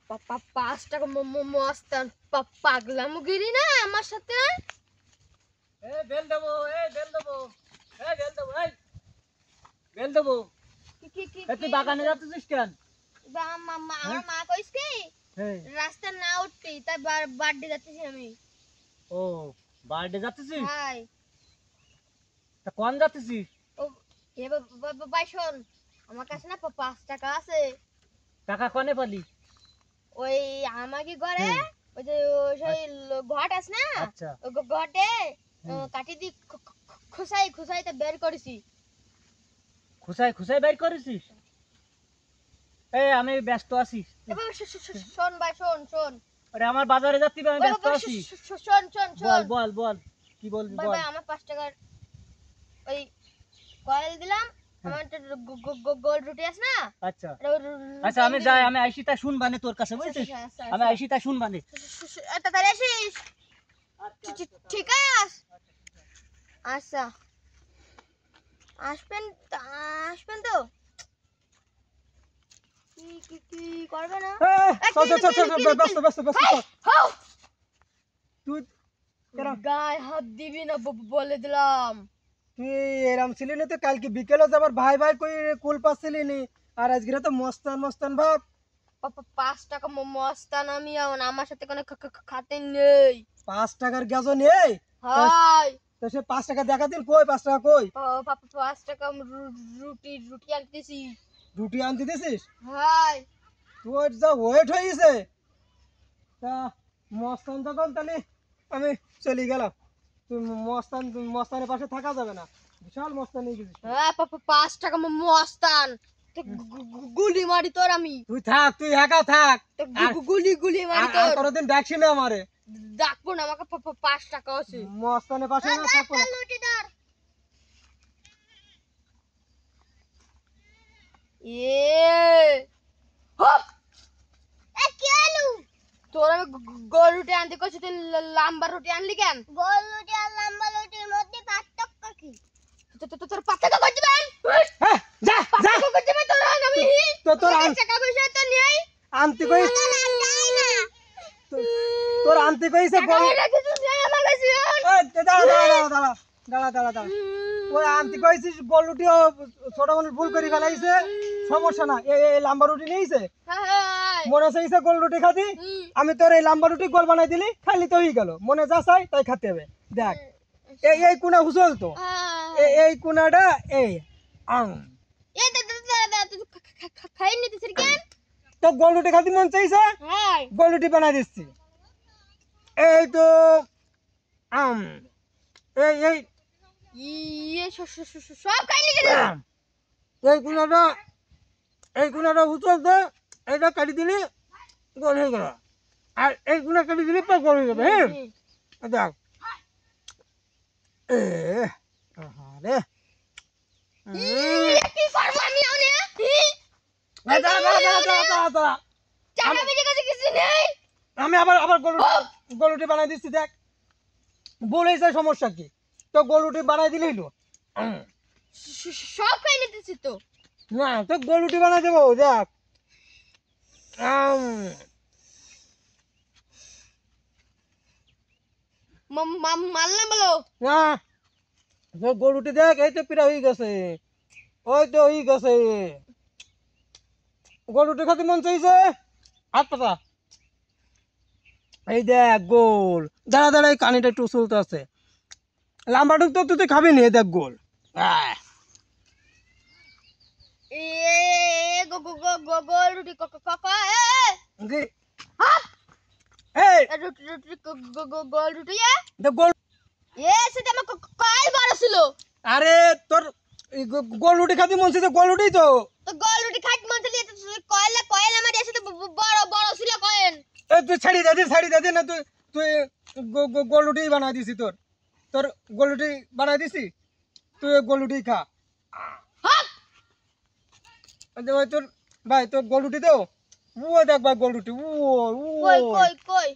5 টাকা মস্তান পাগলামগিরি না আমার সাথে। বেল দেবো, বেল দেবো, বেল দেবো, বেল দেবো। তুই বাগানে যাচ্ছিস কেন? আমার মা কইস কি রাস্তা না উঠতি তাই বার্থডে যাচ্ছি আমি। ও বার্থডে যাচ্ছিস? হাই তা কোন যাচ্ছিস? ও এ ভাই শোন, আমার কাছে না 5 টাকা আছে। টাকা কোনে পালি? ওই আমাকে ঘরে ওই যে সেই ঘট আছে না, আচ্ছা ওই ঘটে কাটি দি খুসাই খুসাই তে বের করেছি। খুসাই খুসাই বের করেছিস? এই আমি ব্যস্ত আছি। শোন ভাই শোন শোন, আরে আমার বাজারে যাচ্ছি, আমি ব্যস্ত আছি। শোন শোন বল শোন বল বল কি বলবি ভাই বল। ভাই আমার 5 টাকার ওই কয়েল দিলাম। আমার গোল রুটি আছে না। আচ্ছা আচ্ছা আমি যাই, আমি আইসি তা শুনবানে তোর কাছে, বুঝছিস? আমি আইসি তা শুনবানে। তাড়াতাড়ি আসিস। ঠিক আছে আচ্ছা আসবেন আসবেন তো। কি করবে না? চল চল চল চল, ব্যস্ত ব্যস্ত ব্যস্ত। তুই গায়ে হাত দিবি না বলে দিলাম। তুই এরম ছিলি না তো, কালকে বিকেলে যাবার ভাই ভাই কই কুল পাচ্ছিলি নি, আর আজকে তো মস্তান মস্তান ভাব। 5 টাকা মস্তান আমি আমার সাথে কোনো খাতে নেই। 5 টাকার গাজো নেই? হাই তো সে 5 টাকা দেখা দিন, কই 5 টাকা কই? 5 টাকা রুটি রুটি আনতেছি। রুটি আনতে দিছিস? হাই তোর যা ওয়েট হয়েছে, তা মস্তান তখন তাহলে আমি চলে গেলাম। তুই মস্তানের পাশে থাকা যাবে না, বিশাল মস্তান নিয়ে গেছিস। হ্যাঁ 5 টাকা মস্তান গুলি মারি তোর আমি। তুই থাক, তুই একা থাক, গুলি গুলি মারি আর তোর। কোনোদিন ডাকছি না আমারে। ডাকবো না, আমাকে 5 টাকা আছে। মস্তানের পাশে না থাকবো না। লুটি ধর হপ কি আলু তোর আমি গোল রুটি আনতে কইছি, তুই লম্বা রুটি আনলি কেন? গোল রুটি আর লম্বা রুটির মধ্যে পার্থক্য কি? তোর পার্থক্য করতে পারেন? হ্যাঁ যা যা, পার্থক্য করতে পারেন তোর আমি তোর টাকা পয়সা তো নেই। আনতে কই, তোর আনতে কইছে টাকা পয়সা কিছু নেই আমার কাছে। দাঁড়া দাঁড়া দাঁড়া দাঁড়া দাঁড়া দাঁড়া, ওই আনতে কইছিস গোল রুটিও ছোট মানুষ ভুল করে ফেলাইছে, সমস্যা না, এই লম্বা রুটি নিয়েছে মনে চাইছে গোল রুটি খাতি, আমি তোর এই লম্বা রুটি গোল বানাই দিলি, খালি তো হয়ে গেল, মনে যা চাই তাই খেতে হবে। দেখ এই এই কোনা হুসল তো, এই কোনাটা এই আম এই খাই নিতেছিস কেন? তো গোল রুটি খাতি মন চাইছে, হ্যাঁ গোল রুটি বানাই দিচ্ছি। এই তো আম এই এই ইয়ে সব খাই নিতেছিস। এই কোনাটা হুসল তো, এইটা কাটি দিলি গোল হয়ে গেল, আর এই কোনা কাটি দিলি পা গোল হয়ে যাবে। হ্যাঁ দেখ রে কি করব আমি আনে? টাকা বেশি কাছে কিছু নেই। আমি আবার আবার গোল রুটি বানাই দিচ্ছি। দেখ বলেছে সমস্যা কি, তো গোল রুটি বানাই দিলেই হলো। সব খাই নিতেছিস তো। না তো গোল রুটি বানাই দেবো। দেখ মারলাম বলো না, তো গোল রুটি দেখ, এই তো পিঠা হয়ে গেছে, ওই তো হয়ে গেছে। গোল রুটি খাতে মন চাইছে, হাত পাতা, এই দেখ গোল। দাঁড়া দাঁড়া, এই কানিটা একটু চলতে আছে, লাম্বাটুক তো তুই খাবি নি, দেখ গোল। এ গোল রুটি গোল রুটি গোল। সেটা আমার কয়েল বড় ছিল। আরে তোর গোল রুটি খাতে মন চাইছে, গোল রুটি তো। তো গোল রুটি খাইতে মন চাইলে কয়েল কয়েল আমার এসে তো বড় বড় ছিল কয়েল। তুই ছাড়ি দে না, তুই তুই গোল রুটি বানাই দিছি, তোর তোর গোল রুটি বানাই দিছি, তুই গোল রুটি খা। ওই তোর ভাই, তোর গোল রুটি তো, ও দেখ ভাই গোল রুটি, ও কই কই কই